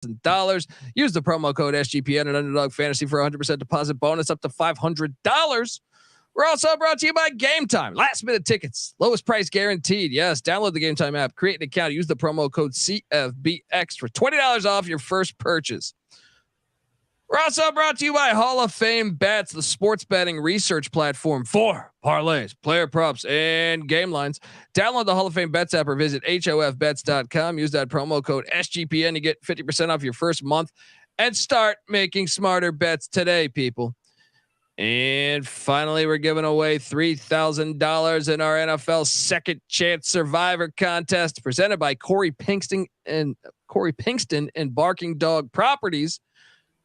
$1,000. Use the promo code SGPN at Underdog Fantasy for 100% deposit bonus up to $500. We're also brought to you by Game Time. Last minute tickets, lowest price guaranteed. Yes, download the Game Time app, create an account, use the promo code CFBX for $20 off your first purchase. We're also brought to you by Hall of Fame Bets, the sports betting research platform for parlays, player props, and game lines. Download the Hall of Fame Bets app or visit hofbets.com. Use that promo code SGPN to get 50% off your first month and start making smarter bets today, people. And finally, we're giving away $3,000 in our NFL Second Chance Survivor contest presented by Corey Pinkston and Barking Dog Properties.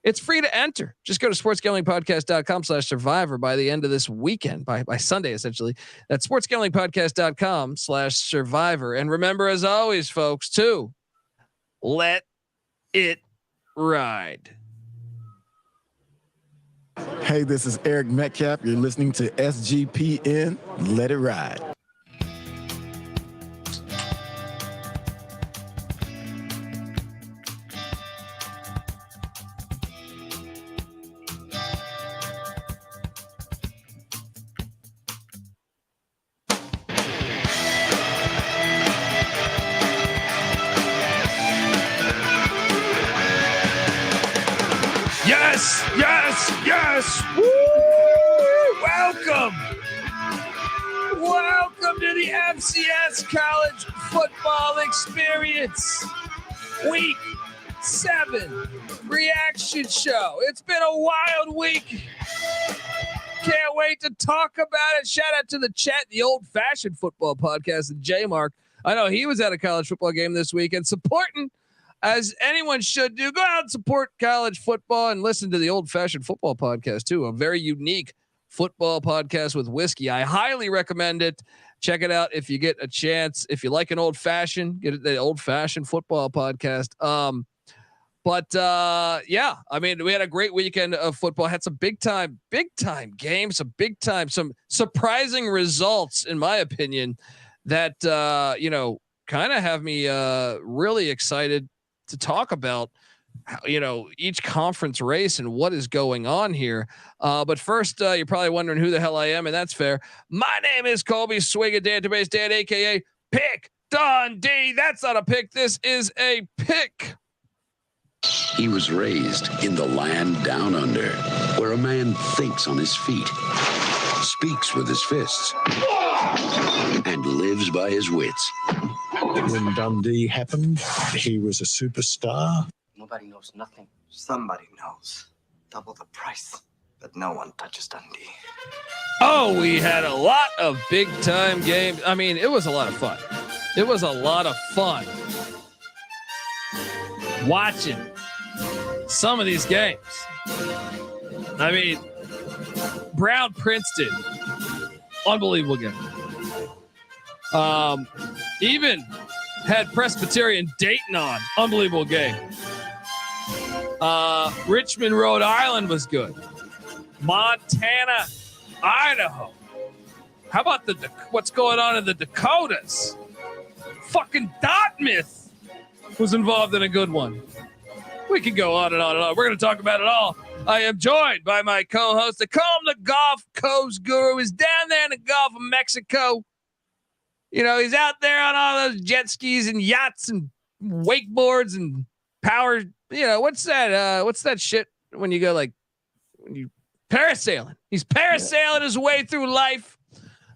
It's free to enter. Just go to sportsgamblingpodcast.com/survivor by the end of this weekend, by Sunday, essentially. That's sportsgamblingpodcast.com/survivor. And remember, as always, folks, to let it ride. Hey, this is Eric Metcalf. You're listening to SGPN. Let it ride. Yes. Woo! Welcome to the FCS college football experience. Week 7 reaction show. It's been a wild week. Can't wait to talk about it. Shout out to the chat, the Old Fashioned Football Podcast, and J Mark. I know he was at a college football game this weekend supporting, as anyone should do. Go out and support college football and listen to the Old Fashioned Football Podcast too. A very unique football podcast with whiskey. I highly recommend it. Check it out if you get a chance. If you like an old fashioned, get it, the Old Fashioned Football Podcast. Yeah, I mean, we had a great weekend of football. Had some big time games, some surprising results, in my opinion, that kind of have me really excited to talk about, each conference race and what is going on here. But first, you're probably wondering who the hell I am, and that's fair. My name is Colby Swigga, Database Dan, aka Pick Dundee. That's not a pick. This is a pick. He was raised in the land down under, where a man thinks on his feet, speaks with his fists, and lives by his wits. When Dundee happened, he was a superstar. Nobody knows nothing. Somebody knows. Double the price, but no one touches Dundee. Oh, we had a lot of big time games. I mean, it was a lot of fun. It was a lot of fun watching some of these games. I mean, Brown Princeton, unbelievable game. Even had Presbyterian Dayton on, unbelievable game. Richmond, Rhode Island was good. Montana, Idaho. How about what's going on in the Dakotas? Fucking Dartmouth was involved in a good one. We could go on and on and on. We're going to talk about it all. I am joined by my co-host. They call him the Gulf Coast Guru. He's down there in the Gulf of Mexico. He's out there on all those jet skis and yachts and wakeboards and power. What's that shit when you go when you parasailing? He's parasailing his way through life.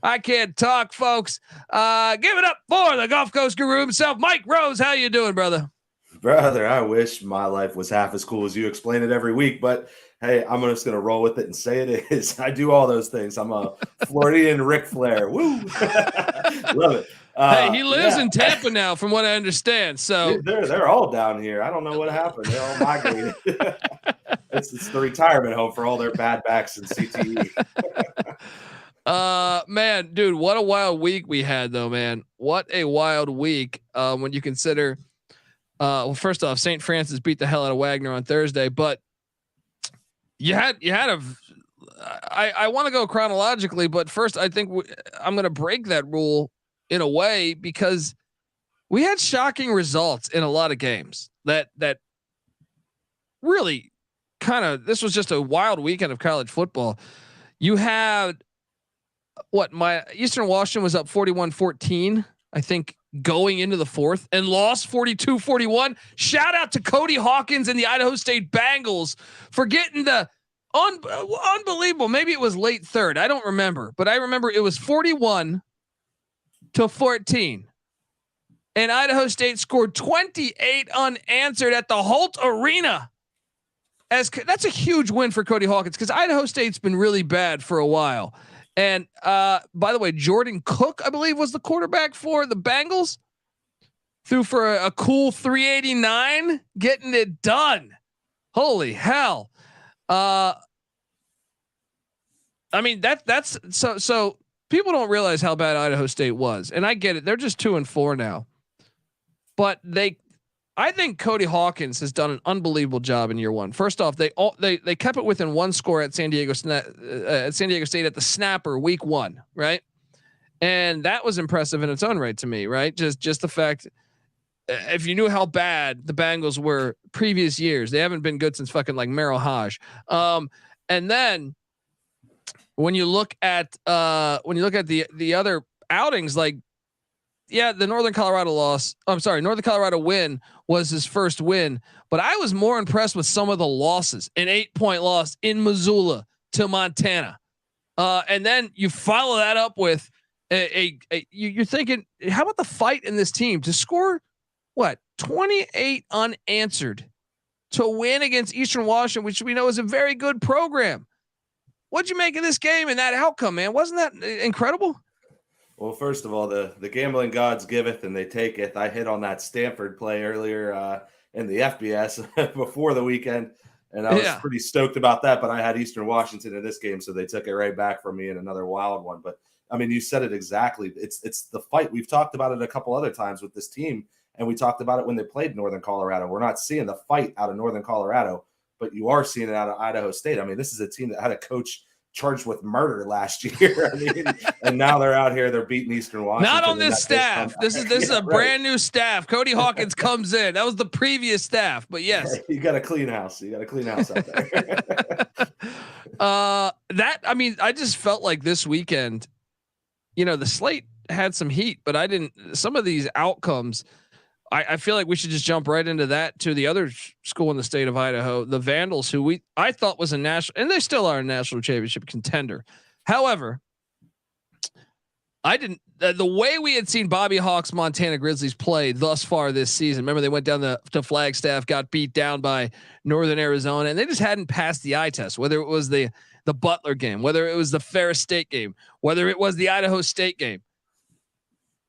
I can't talk, folks. Give it up for the Gulf Coast Guru himself, Mike Rose. How you doing, brother? Brother, I wish my life was half as cool as you explain it every week, but hey, I'm just going to roll with it and say it is. I do all those things. I'm a Floridian Ric Flair. Woo! Love it. Hey, he lives in Tampa now, from what I understand. So they're all down here. I don't know what happened. They all migrated. It's the retirement home for all their bad backs and CTE. Man, dude, what a wild week we had, though, man. What a wild week. When you consider, well, first off, St. Francis beat the hell out of Wagner on Thursday, but I want to go chronologically, but first I think I'm going to break that rule in a way, because we had shocking results in a lot of games that really this was just a wild weekend of college football. You had my Eastern Washington was up 41-14, I think, going into the fourth, and lost 42-41. Shout out to Cody Hawkins and the Idaho State Bengals for getting the unbelievable. Maybe it was late third. I don't remember, but I remember it was 41-14. And Idaho State scored 28 unanswered at the Holt Arena. That's a huge win for Cody Hawkins, because Idaho State's been really bad for a while. And by the way, Jordan Cook, I believe, was the quarterback for the Bengals. Threw for a cool 389, getting it done. Holy hell. I mean, that's so people don't realize how bad Idaho State was. And I get it. They're just 2-4 now. But I think Cody Hawkins has done an unbelievable job in year one. First off, they kept it within one score at San Diego State at the snapper week one, right? And that was impressive in its own right to me, right? Just the fact, if you knew how bad the Bengals were previous years, they haven't been good since fucking like Merrill Hodge. And then when you look at the other outings, like, yeah, the Northern Colorado win was his first win, but I was more impressed with some of the losses. An 8-point loss in Missoula to Montana. And then you follow that up with you're thinking, how about the fight in this team to score 28 unanswered to win against Eastern Washington, which we know is a very good program. What'd you make of this game and that outcome, man? Wasn't that incredible? Well, first of all, the gambling gods giveth and they taketh. I hit on that Stanford play earlier in the FBS before the weekend, and I was pretty stoked about that. But I had Eastern Washington in this game, so they took it right back from me in another wild one. But I mean, you said it exactly. It's the fight. We've talked about it a couple other times with this team, and we talked about it when they played Northern Colorado. We're not seeing the fight out of Northern Colorado, but you are seeing it out of Idaho State. I mean, this is a team that had a coach charged with murder last year. I mean, and now they're out here, they're beating Eastern Washington. Not on this staff. This is a brand new staff. Cody Hawkins comes in. That was the previous staff, but yes. You got a clean house. You got a clean house out there. I just felt like this weekend, the slate had some heat, but some of these outcomes, I feel like we should just jump right into that to the other school in the state of Idaho, the Vandals, who I thought was a national, and they still are a national championship contender. However, the way we had seen Bobby Hawk's Montana Grizzlies play thus far this season. Remember, they went down to Flagstaff, got beat down by Northern Arizona, and they just hadn't passed the eye test, whether it was the Butler game, whether it was the Ferris State game, whether it was the Idaho State game.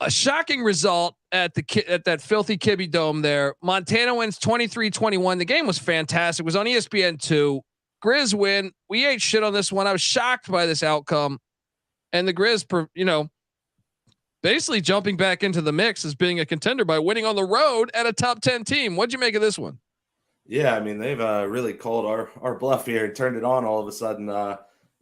A shocking result at that filthy Kibbe Dome there. Montana wins 23-21. The game was fantastic. It was on ESPN2. Grizz win. We ate shit on this one. I was shocked by this outcome. And the Grizz, basically jumping back into the mix as being a contender by winning on the road at a top 10 team. What'd you make of this one? Yeah, I mean, they've really called our bluff here and turned it on all of a sudden.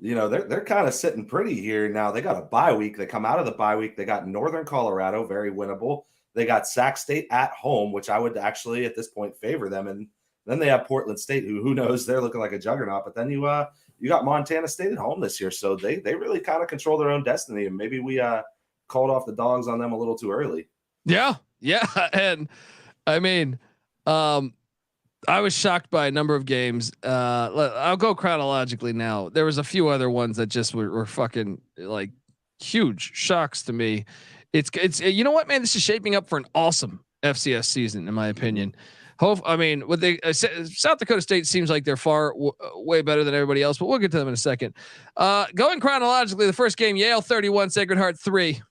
They're kind of sitting pretty here now. They got a bye week. They come out of the bye week. They got Northern Colorado, very winnable. They got Sac State at home, which I would actually at this point favor them. And then they have Portland State, who knows, they're looking like a juggernaut. But then you got Montana State at home this year, so they really kind of control their own destiny. And maybe we called off the dogs on them a little too early. Yeah, and I mean, I was shocked by a number of games. I'll go chronologically now. There was a few other ones that just were fucking like huge shocks to me. It's you know what, man, this is shaping up for an awesome FCS season, in my opinion. South Dakota State seems like they're way better than everybody else, but we'll get to them in a second. Going chronologically, the first game, Yale 31, Sacred Heart 3.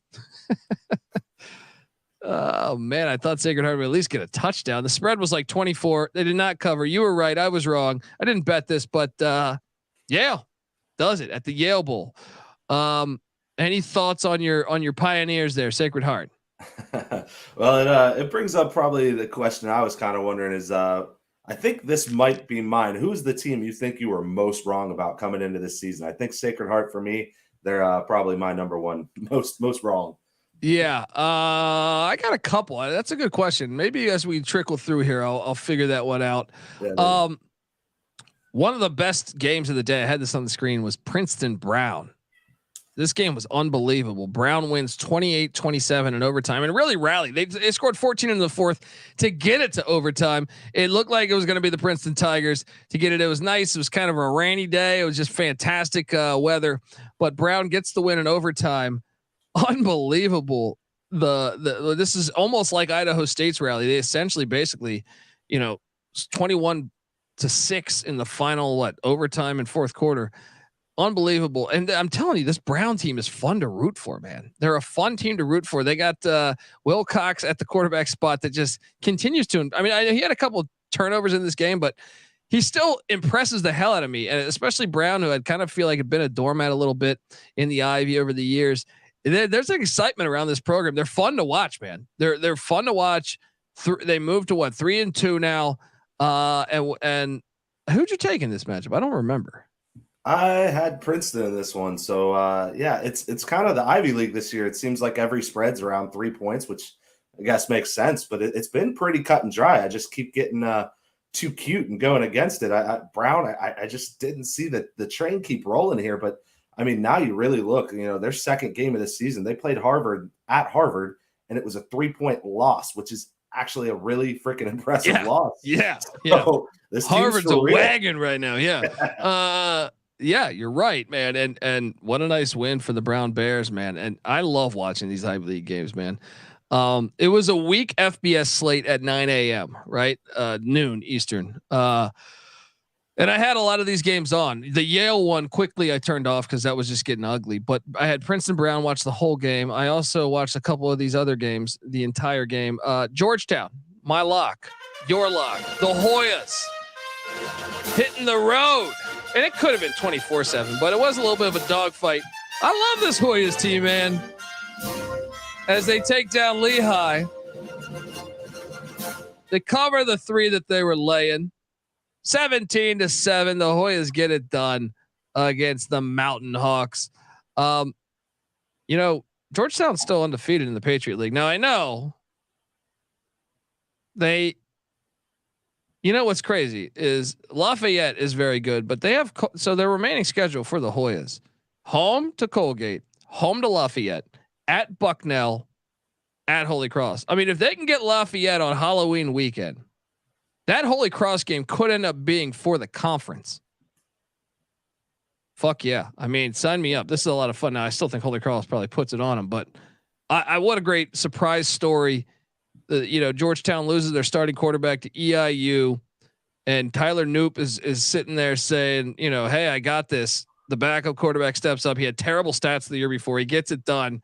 Oh man, I thought Sacred Heart would at least get a touchdown. The spread was like 24. They did not cover. You were right. I was wrong. I didn't bet this, but Yale does it at the Yale Bowl. Any thoughts on your Pioneers there, Sacred Heart? Well, it brings up probably the question I was kind of wondering is, I think this might be mine. Who's the team you think you were most wrong about coming into this season? I think Sacred Heart for me, they're probably my number one most wrong. Yeah, I got a couple. That's a good question. Maybe as we trickle through here, I'll figure that one out. One of the best games of the day, I had this on the screen, was Princeton Brown. This game was unbelievable. Brown wins 28-27 in overtime and really rallied. They scored 14 in the fourth to get it to overtime. It looked like it was going to be the Princeton Tigers to get it. It was nice. It was kind of a rainy day. It was just fantastic weather, but Brown gets the win in overtime. Unbelievable. This is almost like Idaho State's rally. They essentially basically, 21-6 in the final, overtime and fourth quarter. Unbelievable. And I'm telling you, this Brown team is fun to root for, man. They're a fun team to root for. They got Will Cox at the quarterback spot that just continues to, he had a couple of turnovers in this game, but he still impresses the hell out of me. And especially Brown, who I'd kind of feel like had been a doormat a little bit in the Ivy over the years. There's an excitement around this program. They're fun to watch, man. They're fun to watch. They moved to 3-2 now. And who'd you take in this matchup? I don't remember. I had Princeton in this one. So it's kind of the Ivy League this year. It seems like every spread's around 3 points, which I guess makes sense, but it's been pretty cut and dry. I just keep getting too cute and going against it. Brown, I just didn't see the train keep rolling here, but now you really look, their second game of the season, they played Harvard at Harvard, and it was a 3-point loss, which is actually a really freaking impressive loss. Yeah. So this Harvard's a wagon right now. Yeah. Yeah, you're right, man. And what a nice win for the Brown Bears, man. And I love watching these Ivy League games, man. It was a weak FBS slate at 9 a.m., right? Noon Eastern. And I had a lot of these games on. The Yale one quickly I turned off because that was just getting ugly. But I had Princeton Brown watch the whole game. I also watched a couple of these other games, the entire game. Georgetown, my lock, your lock, the Hoyas hitting the road. And it could have been 24-7, but it was a little bit of a dogfight. I love this Hoyas team, man. As they take down Lehigh, they cover the 3 that they were laying. 17-7. The Hoyas get it done against the Mountain Hawks. Georgetown's still undefeated in the Patriot League. Now I know what's crazy is Lafayette is very good, but they have their remaining schedule for the Hoyas: home to Colgate, home to Lafayette, at Bucknell, at Holy Cross. If they can get Lafayette on Halloween weekend, that Holy Cross game could end up being for the conference. Fuck yeah. Sign me up. This is a lot of fun. Now I still think Holy Cross probably puts it on them, but what a great surprise story. Georgetown loses their starting quarterback to EIU, and Tyler Knoop is sitting there saying, hey, I got this. The backup quarterback steps up. He had terrible stats the year before. He gets it done.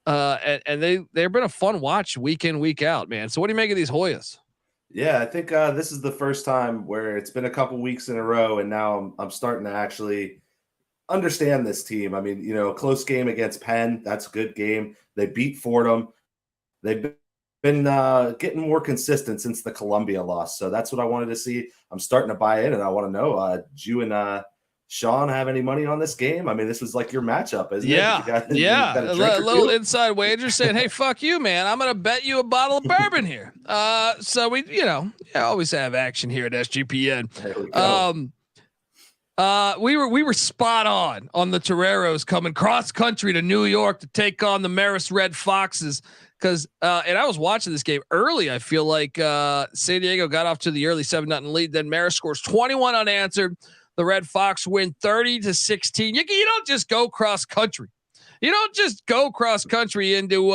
And they've been a fun watch week in, week out, man. So what do you make of these Hoyas? Yeah, I think this is the first time where it's been a couple weeks in a row, and now I'm starting to actually understand this team. A close game against Penn. That's a good game. They beat Fordham. They've been getting more consistent since the Columbia loss. So that's what I wanted to see. I'm starting to buy in, and I want to know, did you and Sean have any money on this game? This was like your matchup, isn't it? A little inside wager saying, hey, fuck you, man. I'm going to bet you a bottle of bourbon here. So we, always have action here at SGPN. We were spot on the Toreros coming cross country to New York to take on the Marist Red Foxes. And I was watching this game early. I feel like San Diego got off to the early 7-0 lead. Then Marist scores 21 unanswered. The Red Fox win 30-16. You don't just go cross country. You don't just go cross country into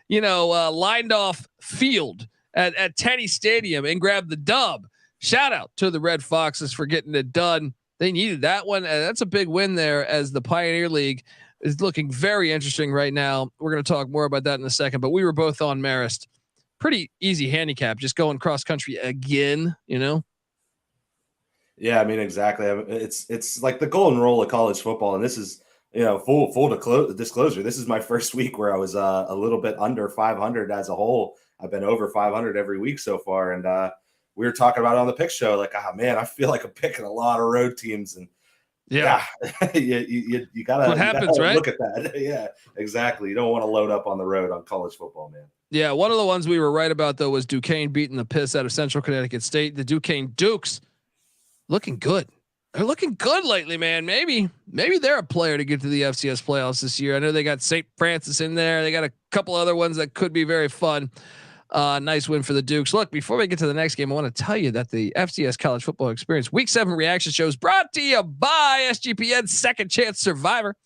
lined off field at Tenney Stadium and grab the dub. Shout out to the Red Foxes for getting it done. They needed that one. And that's a big win there, as the Pioneer League is looking very interesting right now. We're going to talk more about that in a second, but we were both on Marist. Pretty easy handicap, just going cross country again, Yeah, exactly. It's like the golden rule of college football, and this is full disclosure. This is my first week where I was a little bit under 500 as a whole. I've been over 500 every week so far, and we were talking about it on the pick show. Like, man, I feel like I'm picking a lot of road teams, and you gotta. What happens, right? Look at that. Yeah, exactly. You don't want to load up on the road on college football, man. Yeah, one of the ones we were right about though was Duquesne beating the piss out of Central Connecticut State. The Duquesne Dukes looking good. They're looking good lately, man. Maybe they're a player to get to the FCS playoffs this year. I know they got St. Francis in there. They got a couple other ones that could be very fun. Nice win for the Dukes. Look, before we get to the next game, I want to tell you that the FCS College Football Experience Week 7 reaction show is brought to you by SGPN's Second Chance Survivor.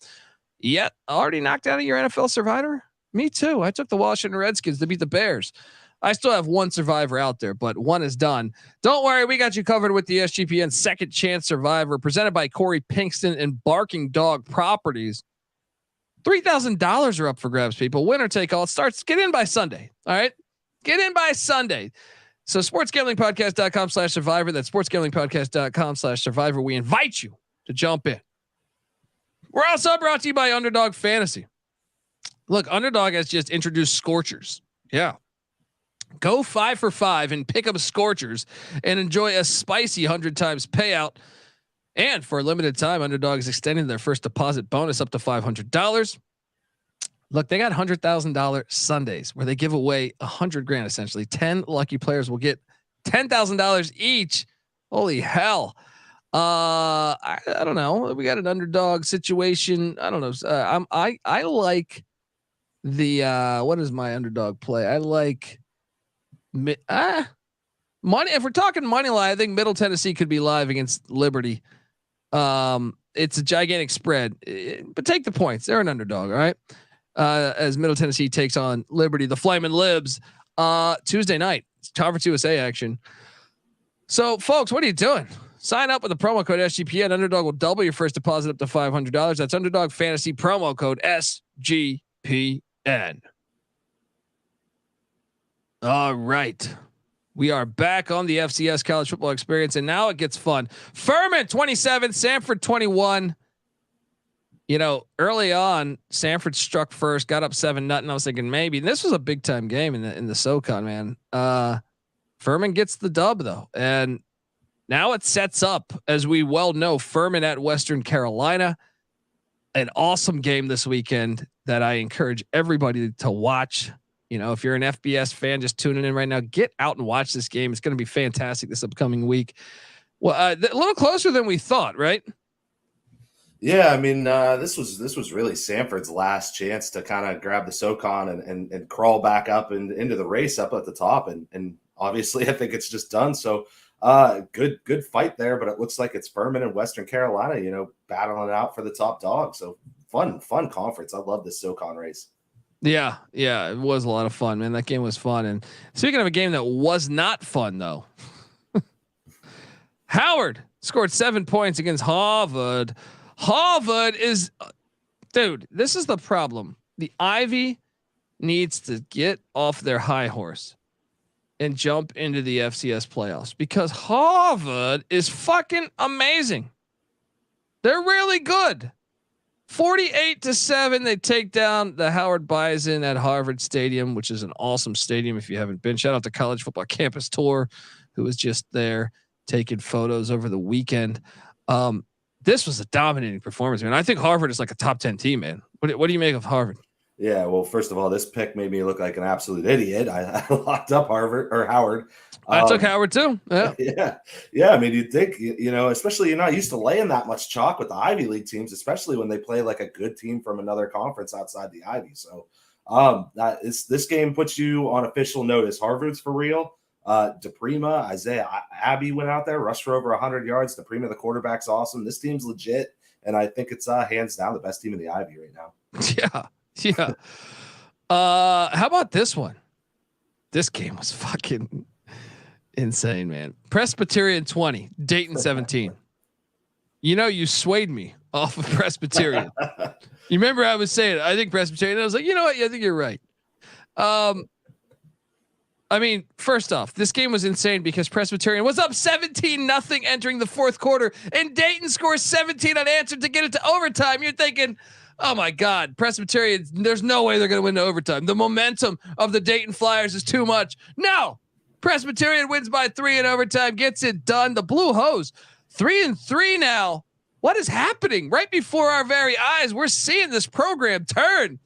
Yet, already knocked out of your NFL Survivor? Me too. I took the Washington Redskins to beat the Bears. I still have one survivor out there, but one is done. Don't worry, we got you covered with the SGPN Second Chance Survivor, presented by Corey Pinkston and Barking Dog Properties. $3,000 are up for grabs, people. Winner take all. It starts. Get in by Sunday. All right, get in by Sunday. So, sportsgamblingpodcast.com/survivor. That's sportsgamblingpodcast.com/survivor. We invite you to jump in. We're also brought to you by Underdog Fantasy. Look, Underdog has just introduced Scorchers. Yeah. Go 5 for 5 and pick up Scorchers and enjoy a spicy 100 times payout. And for a limited time, Underdog is extending their first deposit bonus up to $500. Look, they got $100,000 Sundays where they give away $100,000 essentially. 10 lucky players will get $10,000 each. Holy hell. I don't know. We got an Underdog situation. I don't know. I like the what is my Underdog play? I like money. If we're talking money line, I think Middle Tennessee could be live against Liberty. It's a gigantic spread, but take the points. They're an underdog, all right? As Middle Tennessee takes on Liberty, the Flamin' Libs, Tuesday night. It's Conference USA action. So, folks, what are you doing? Sign up with the promo code SGPN. Underdog will double your first deposit up to $500. That's Underdog Fantasy promo code SGPN. All right. We are back on the FCS College Football Experience, and now it gets fun. Furman 27, Sanford 21. You know, early on, Sanford struck first, got up 7-0. I was thinking maybe this was a big time game in the SoCon, man. Furman gets the dub though, and now it sets up, as we well know, Furman at Western Carolina. An awesome game this weekend that I encourage everybody to watch. You know, if you're an FBS fan just tuning in right now, get out and watch this game. It's going to be fantastic this upcoming week. Well, a little closer than we thought, right? Yeah, I mean, this was really Sanford's last chance to kind of grab the SoCon and crawl back up and into the race up at the top, and obviously I think it's just done. So good fight there, but it looks like it's Furman and Western Carolina, you know, battling it out for the top dog. So fun conference. I love this SoCon race. Yeah, it was a lot of fun, man. That game was fun. And speaking of a game that was not fun, though, Howard scored 7 points against Harvard. Harvard is, dude, this is the problem. The Ivy needs to get off their high horse and jump into the FCS playoffs, because Harvard is fucking amazing. They're really good. 48-7, they take down the Howard Bison at Harvard Stadium, which is an awesome stadium. If you haven't been, shout out to College Football Campus Tour, who was just there taking photos over the weekend. This was a dominating performance, man. I think Harvard is like a top 10 team, man. What do you make of Harvard? Yeah, well, first of all, this pick made me look like an absolute idiot. I locked up Howard. I took Howard too. Yeah. I mean, you'd think, you know, especially you're not used to laying that much chalk with the Ivy League teams, especially when they play like a good team from another conference outside the Ivy. So, this game puts you on official notice. Harvard's for real. DePrima, Isaiah Abbey went out there, rushed for over 100 yards. DePrima, the quarterback's awesome. This team's legit, and I think it's hands down the best team in the Ivy right now. Yeah. How about this one? This game was fucking insane, man. Presbyterian 20, Dayton 17. You know, you swayed me off of Presbyterian. You remember I was saying, I think Presbyterian. I was like, you know what? I think you're right. I mean, first off, this game was insane because Presbyterian was up 17-0 entering the fourth quarter, and Dayton scores 17 unanswered to get it to overtime. You're thinking, oh my God, Presbyterian, there's no way they're going to win to overtime. The momentum of the Dayton Flyers is too much. No, Presbyterian wins by 3 in overtime, gets it done. The Blue Hose 3-3 now. What is happening right before our very eyes? We're seeing this program turn.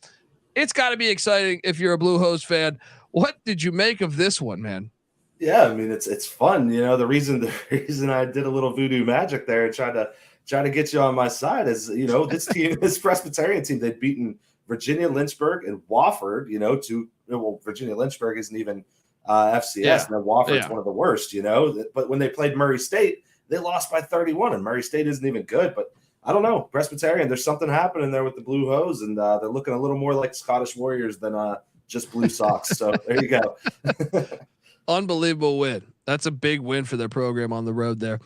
It's got to be exciting if you're a Blue Hose fan. What did you make of this one, man? Yeah, I mean it's fun. You know, the reason I did a little voodoo magic there and try to get you on my side is, this team, this Presbyterian team, they'd beaten Virginia Lynchburg and Wofford. Virginia Lynchburg isn't even FCS, and then Wofford's one of the worst. But when they played Murray State, they lost by 31, and Murray State isn't even good. But I don't know, Presbyterian, there's something happening there with the Blue Hose, and they're looking a little more like Scottish Warriors than just blue socks. So there you go. Unbelievable win. That's a big win for their program on the road there.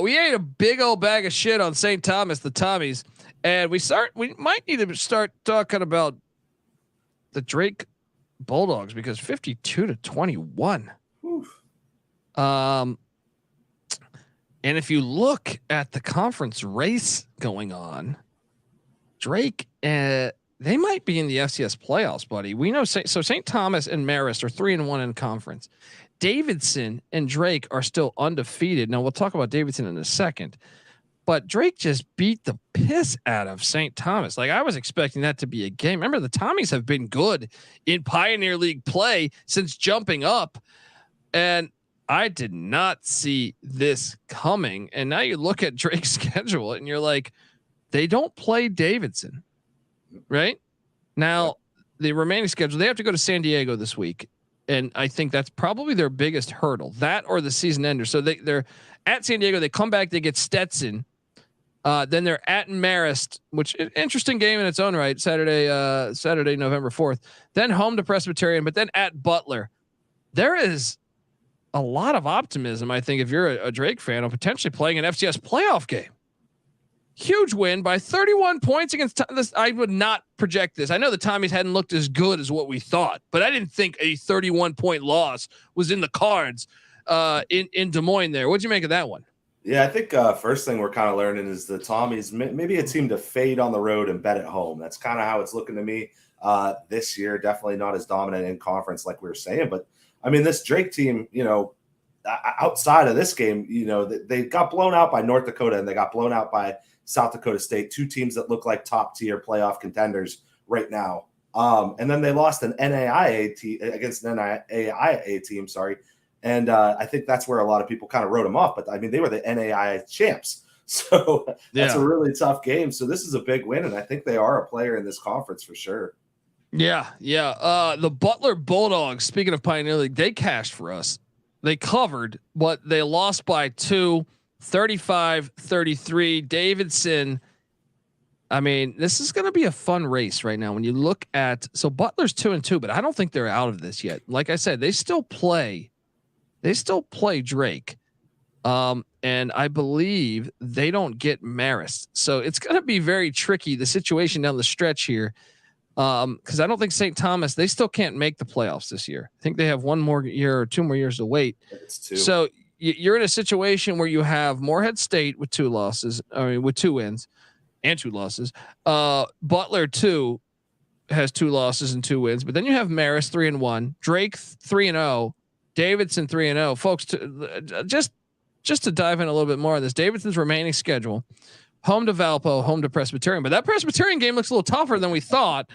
We ate a big old bag of shit on St. Thomas, the Tommies, and we might need to start talking about the Drake Bulldogs because 52-21. And if you look at the conference race going on, Drake, they might be in the FCS playoffs, buddy. We know St. Thomas and Marist are 3-1 in conference. Davidson and Drake are still undefeated. Now we'll talk about Davidson in a second, but Drake just beat the piss out of St. Thomas. Like I was expecting that to be a game. Remember, the Tommies have been good in Pioneer League play since jumping up, and I did not see this coming. And now you look at Drake's schedule and you're like, they don't play Davidson. Right now, the remaining schedule, they have to go to San Diego this week. And I think that's probably their biggest hurdle, that or the season ender. So they're at San Diego. They come back, they get Stetson. Then they're at Marist, which an interesting game in its own right. Saturday, November 4th, then home to Presbyterian, but then at Butler. There is a lot of optimism. I think if you're a Drake fan of potentially playing an FCS playoff game. Huge win by 31 points against this. I would not project this. I know the Tommies hadn't looked as good as what we thought, but I didn't think a 31-point loss was in the cards in Des Moines there. What'd you make of that one? Yeah, I think first thing we're kind of learning is the Tommies, maybe a team to fade on the road and bet at home. That's kind of how it's looking to me this year. Definitely not as dominant in conference like we were saying. But, I mean, this Drake team, outside of this game, they got blown out by North Dakota and they got blown out by South Dakota State, two teams that look like top tier playoff contenders right now. And then they lost an against an NAIA team. Sorry. And I think that's where a lot of people kind of wrote them off, but I mean, they were the NAIA champs. So that's a really tough game. So this is a big win. And I think they are a player in this conference for sure. Yeah. The Butler Bulldogs, speaking of Pioneer League, they cashed for us. They covered, but they lost by 2. 35-33 Davidson. I mean, this is going to be a fun race right now. When you look at, so Butler's 2-2, but I don't think they're out of this yet. Like I said, they still play Drake. And I believe they don't get Marist. So it's going to be very tricky, the situation down the stretch here. Cause I don't think St. Thomas, they still can't make the playoffs this year. I think they have 1 more year or 2 more years to wait. It's 2. So you're in a situation where you have Morehead State with 2 losses, with 2 wins and 2 losses. Butler 2 has 2 losses and 2 wins, but then you have Marist 3-1, Drake 3-0, Davidson 3-0. Folks, just to dive in a little bit more on this, Davidson's remaining schedule: home to Valpo, home to Presbyterian, but that Presbyterian game looks a little tougher than we thought.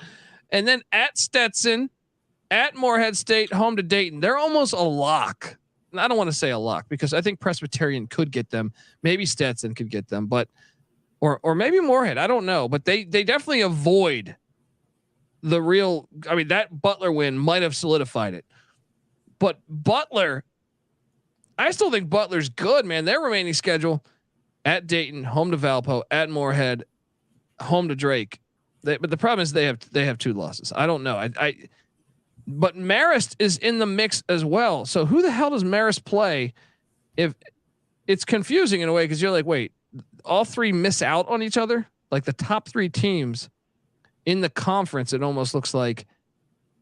And then at Stetson, at Morehead State, home to Dayton. They're almost a lock. I don't want to say a lock because I think Presbyterian could get them. Maybe Stetson could get them, but or maybe Morehead. I don't know, but they definitely avoid the real. I mean, that Butler win might have solidified it, but Butler, I still think Butler's good, man. Their remaining schedule: at Dayton, home to Valpo, at Morehead, home to Drake. But the problem is they have 2 losses. I don't know. But Marist is in the mix as well. So who the hell does Marist play? If it's confusing in a way, because you're like, wait, all 3 miss out on each other. Like the top 3 teams in the conference, it almost looks like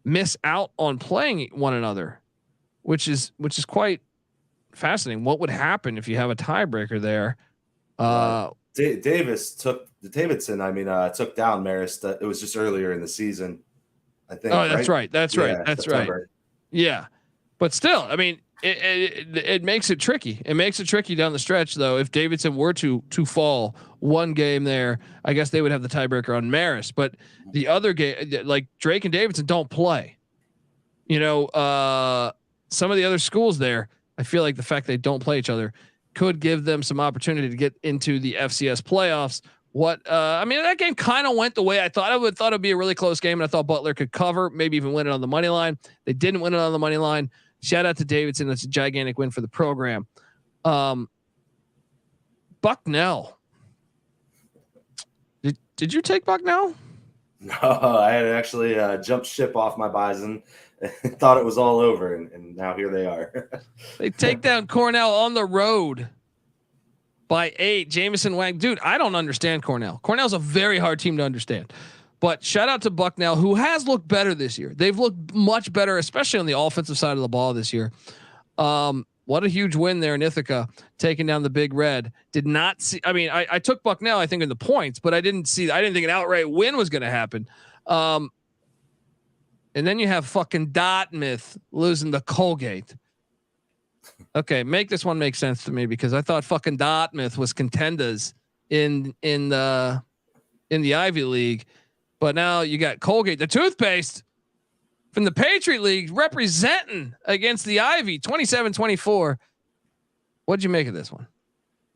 miss out on playing one another, which is quite fascinating. What would happen if you have a tiebreaker there? Davidson. I mean, took down Marist. It was just earlier in the season, I think. Oh, that's right. That's right. That's September. right. Yeah, but still, I mean, it makes it tricky. It makes it tricky down the stretch, though. If Davidson were to fall one game there, I guess they would have the tiebreaker on Marist. But the other game, like Drake and Davidson, don't play. some of the other schools there, I feel like the fact they don't play each other could give them some opportunity to get into the FCS playoffs. I mean, that game kind of went the way I thought it would. Thought it'd be a really close game, and I thought Butler could cover, maybe even win it on the money line. They didn't win it on the money line. Shout out to Davidson. That's a gigantic win for the program. Bucknell. Did you take Bucknell? No, I had actually jumped ship off my Bison and thought it was all over, and now here they are. They take down Cornell on the road by 8. Jamison Wang. Dude, I don't understand Cornell. Cornell's a very hard team to understand. But shout out to Bucknell, who has looked better this year. They've looked much better, especially on the offensive side of the ball this year. What a huge win there in Ithaca, taking down the Big Red. Did not see. I mean, I took Bucknell, I think, in the points, but I didn't think an outright win was going to happen. And then you have fucking Dartmouth losing to Colgate. Okay, make this one make sense to me, because I thought fucking Dartmouth was contenders in the Ivy League, but now you got Colgate, the toothpaste from the Patriot League, representing against the Ivy, 27-24. What'd you make of this one?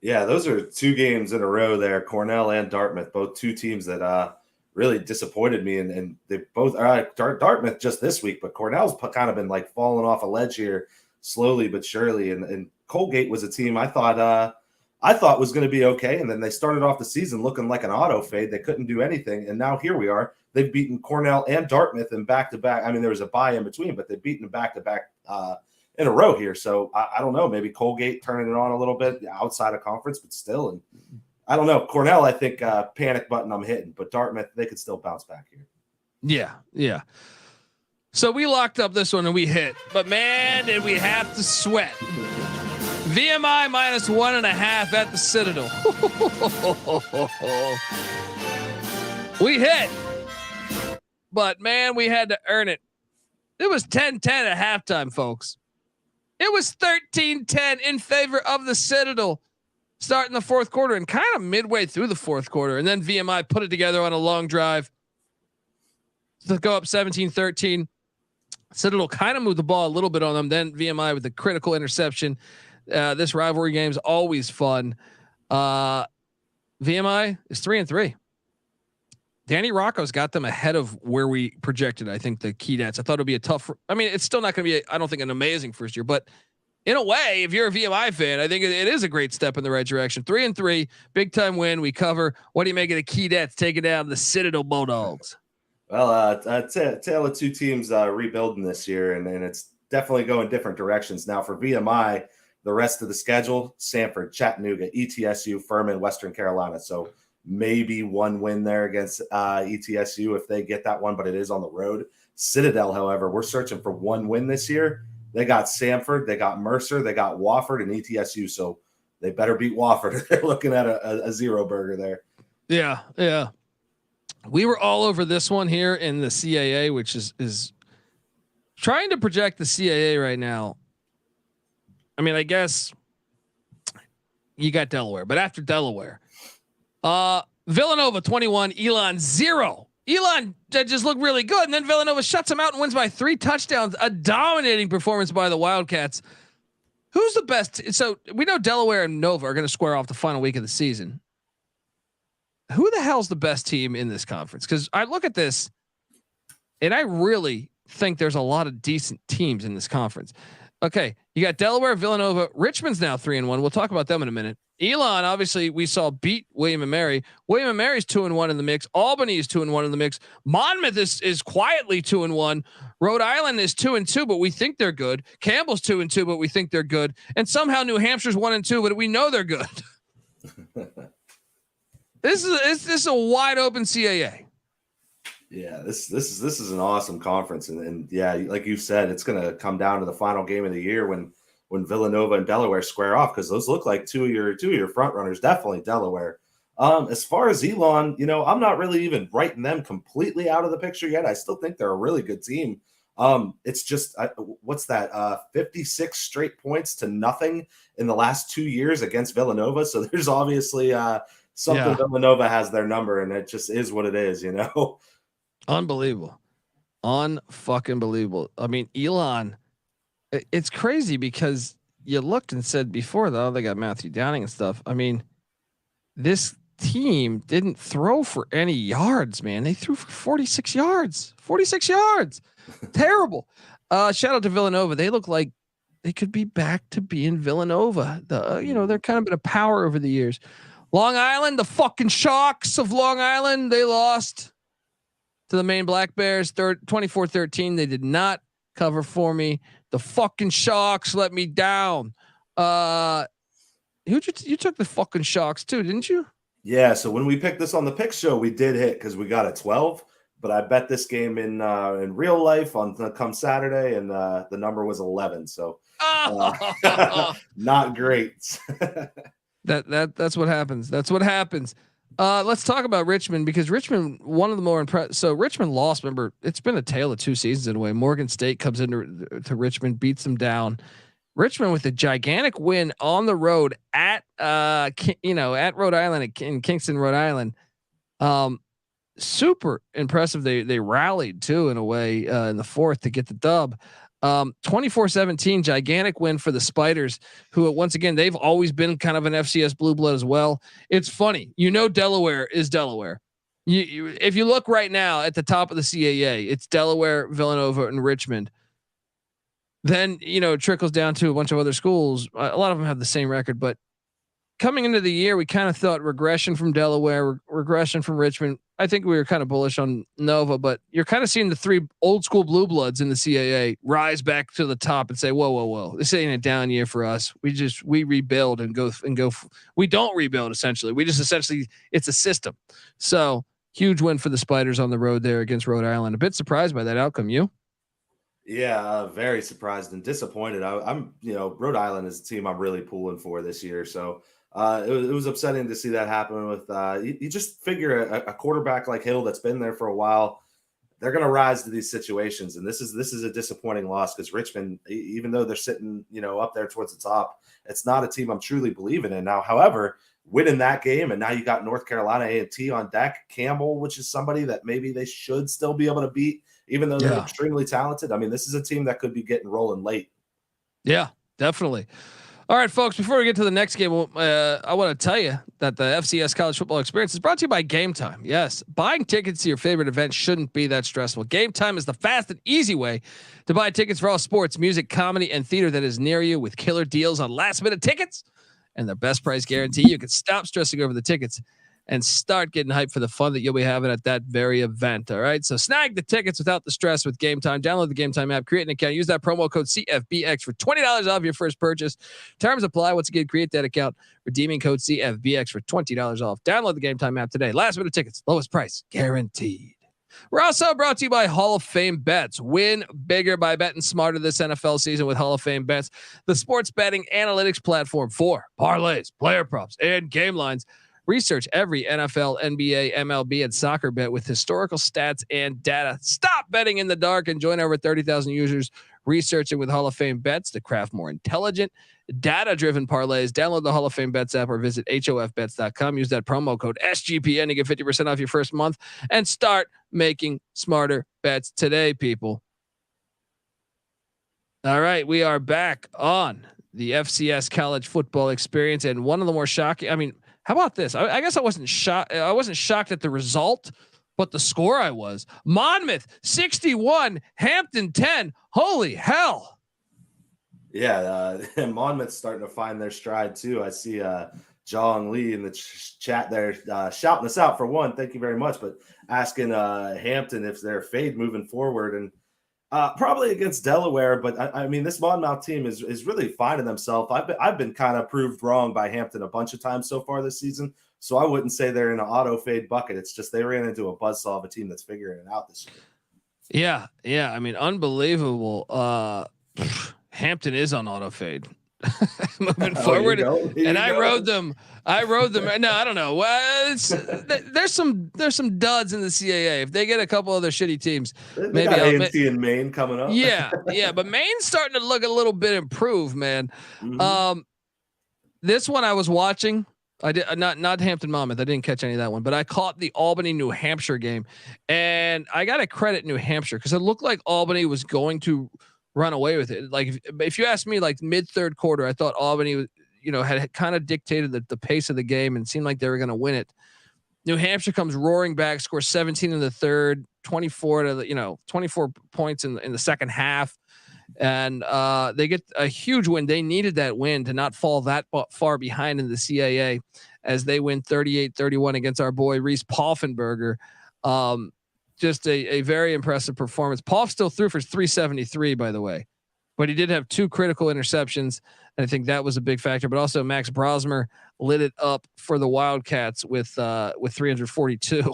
Yeah, those are 2 games in a row there. Cornell and Dartmouth, both 2 teams that really disappointed me, and they both Dartmouth just this week, but Cornell's kind of been like falling off a ledge here slowly but surely. And Colgate was a team I thought was going to be okay, and then they started off the season looking like an auto fade. They couldn't do anything, and now here we are. They've beaten Cornell and Dartmouth in back-to-back. I mean, there was a bye in between, but they've beaten them back-to-back in a row here. So I don't know, maybe Colgate turning it on a little bit outside of conference, but still. And I don't know. Cornell, I think panic button I'm hitting, but Dartmouth, they could still bounce back here. Yeah. So we locked up this one and we hit, but man, did we have to sweat. VMI -1.5 at the Citadel. We hit, but man, we had to earn it. It was 10-10 at halftime, folks. It was 13-10 in favor of the Citadel starting the fourth quarter and kind of midway through the fourth quarter. And then VMI put it together on a long drive to go up 17-13. Citadel kind of moved the ball a little bit on them. Then VMI with the critical interception. This rivalry game is always fun. VMI is 3-3. Danny Rocco's got them ahead of where we projected. I think the Keydets. I thought it'd be a tough. I mean, it's still not going to be. I don't think an amazing first year, but in a way, if you're a VMI fan, I think it is a great step in the right direction. 3-3, big time win. We cover. What do you make of the Keydets taking down the Citadel Bulldogs? Well, tale of 2 teams rebuilding this year, and it's definitely going different directions now for VMI. The rest of the schedule: Sanford, Chattanooga, ETSU, Furman, Western Carolina. So maybe 1 win there against ETSU if they get that one, but it is on the road. Citadel, however, we're searching for 1 win this year. They got Sanford, they got Mercer, they got Wofford, and ETSU. So they better beat Wofford. They're looking at a 0 burger there. Yeah. We were all over this one here in the CAA, which is trying to project the CAA right now. I mean, I guess you got Delaware, but after Delaware, Villanova 21, Elon 0. Elon just looked really good, and then Villanova shuts them out and wins by 3 touchdowns. A dominating performance by the Wildcats. Who's the best? So we know Delaware and Nova are going to square off the final week of the season. Who the hell's the best team in this conference? Because I look at this, and I really think there's a lot of decent teams in this conference. Okay, you got Delaware, Villanova, Richmond's now 3-1. We'll talk about them in a minute. Elon, obviously, we saw beat William and Mary. William and Mary's 2-1 in the mix. Albany is 2-1 in the mix. Monmouth is quietly 2-1. Rhode Island is 2-2, but we think they're good. Campbell's 2-2, but we think they're good. And somehow New Hampshire's 1-2, but we know they're good. This is a wide open CAA. Yeah, this is an awesome conference, and yeah, like you said, it's going to come down to the final game of the year when Villanova and Delaware square off, because those look like two of your front runners. Definitely Delaware. As far as Elon, I'm not really even writing them completely out of the picture yet. I still think they're a really good team. It's just what's that? 56 straight points to nothing in the last 2 years against Villanova. So there's obviously something. Yeah. Villanova has their number, and it just is what it is. Unbelievable. Unfucking believable. I mean, Elon, It's crazy because you looked and said before though they got Matthew Downing and stuff. I mean, this team didn't throw for any yards, man. They threw for 46 yards. 46 yards. Terrible. Shout out to Villanova. They look like they could be back to being Villanova. They're kind of been a power over the years. Long Island, the fucking Sharks of Long Island, they lost to the Maine Black Bears 24-13. They did not cover for me. The fucking Sharks let me down. You took the fucking Sharks too, didn't you? Yeah. So when we picked this on the pick show, we did hit because we got a 12. But I bet this game in real life on come Saturday, and the number was 11. So not great. That's what happens. That's what happens. Let's talk about Richmond because Richmond, one of the more impressive. So Richmond lost. Remember, it's been a tale of two seasons in a way. Morgan State comes into Richmond, beats them down. Richmond with a gigantic win on the road at Rhode Island in Kingston, Rhode Island. Super impressive. They rallied too in a way in the fourth to get the dub. 24-17, gigantic win for the Spiders, who once again they've always been kind of an FCS blue blood as well. It's funny, Delaware is Delaware. If you look right now at the top of the CAA, it's Delaware, Villanova, and Richmond. Then it trickles down to a bunch of other schools. A lot of them have the same record, but coming into the year, we kind of thought regression from Delaware, regression from Richmond. I think we were kind of bullish on Nova, but you're kind of seeing the three old school blue bloods in the CAA rise back to the top and say, whoa. This ain't a down year for us. We rebuild and go. We don't rebuild essentially. It's a system. So huge win for the Spiders on the road there against Rhode Island. A bit surprised by that outcome. You? Yeah, very surprised and disappointed. I'm Rhode Island is a team I'm really pulling for this year. So it was upsetting to see that happen with you just figure a quarterback like Hill that's been there for a while, they're going to rise to these situations. And this is a disappointing loss because Richmond, even though they're sitting, up there towards the top, it's not a team I'm truly believing in now. However, winning that game, and now you got North Carolina A&T on deck, Campbell, which is somebody that maybe they should still be able to beat, even though they're extremely talented. I mean, this is a team that could be getting rolling late. Yeah, definitely. All right, folks, before we get to the next game, I want to tell you that the FCS college football experience is brought to you by Game Time. Yes, buying tickets to your favorite event shouldn't be that stressful. Game Time is the fast and easy way to buy tickets for all sports, music, comedy, and theater that is near you with killer deals on last-minute tickets and their best price guarantee. You can stop stressing over the tickets and start getting hyped for the fun that you'll be having at that very event. All right. So snag the tickets without the stress with Game Time. Download the Game Time app, create an account, use that promo code CFBX for $20 off your first purchase. Terms apply. Once again, create that account, redeeming code CFBX for $20 off. Download the Game Time app today. Last minute tickets, lowest price guaranteed. We're also brought to you by Hall of Fame Bets. Win bigger by betting smarter this NFL season with Hall of Fame Bets, the sports betting analytics platform for parlays, player props, and game lines. Research every NFL, NBA, MLB, and soccer bet with historical stats and data. Stop betting in the dark and join over 30,000 users researching with Hall of Fame Bets to craft more intelligent, data-driven parlays. Download the Hall of Fame Bets app or visit hofbets.com. Use that promo code SGPN to get 50% off your first month and start making smarter bets today, people. All right, we are back on the FCS college football experience, and one of the more shocking. How about this? I guess I wasn't shocked. I wasn't shocked at the result, but the score I was. Monmouth 61, Hampton 10. Holy hell! Yeah, and Monmouth's starting to find their stride too. I see Jong Lee in the chat there shouting us out for one. Thank you very much, but asking Hampton if they're fade moving forward and. Probably against Delaware, but I mean, this Monmouth team is really finding themselves. I've been kind of proved wrong by Hampton a bunch of times so far this season, so I wouldn't say they're in an auto fade bucket. It's just they ran into a buzzsaw of a team that's figuring it out this year. Yeah. I mean, unbelievable. Hampton is on auto fade. Moving forward, and I rode them. No, I don't know. Well, there's some duds in the CAA. If they get a couple other shitty teams, maybe A&T and Maine coming up. Yeah, but Maine's starting to look a little bit improved, man. Mm-hmm. This one I was watching. I did not Hampton Monmouth. I didn't catch any of that one, but I caught the Albany New Hampshire game, and I got to credit New Hampshire because it looked like Albany was going to run away with it. Like if you ask me, like mid third quarter, I thought Albany was, had kind of dictated the pace of the game and seemed like they were going to win it. New Hampshire comes roaring back, scores 17 in the third, 24 to 24 points in the second half. And they get a huge win. They needed that win to not fall that far behind in the CAA as they win 38-31 against our boy Reese Poffenberger. Just a very impressive performance. Poff still threw for 373, by the way, but he did have 2 critical interceptions. And I think that was a big factor, but also Max Brosmer lit it up for the Wildcats with 342.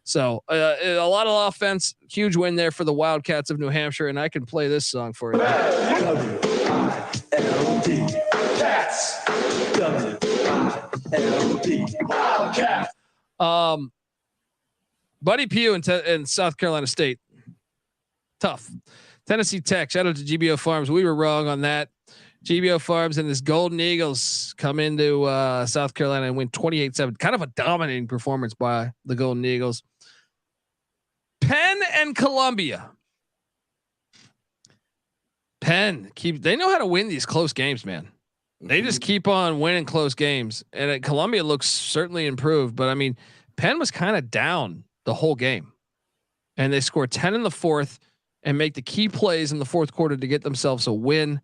So a lot of offense, huge win there for the Wildcats of New Hampshire. And I can play this song for you. W-I-L-D, Cats. W-I-L-D, Wildcats. Buddy Pugh in South Carolina State. Tough. Tennessee Tech. Shout out to GBO Farms. We were wrong on that. GBO Farms and his Golden Eagles come into South Carolina and win 28-7. Kind of a dominating performance by the Golden Eagles. Penn and Columbia. Penn they know how to win these close games, man. They just keep on winning close games. And Columbia looks certainly improved, but I mean, Penn was kind of down the whole game. And they score 10 in the fourth and make the key plays in the fourth quarter to get themselves a win.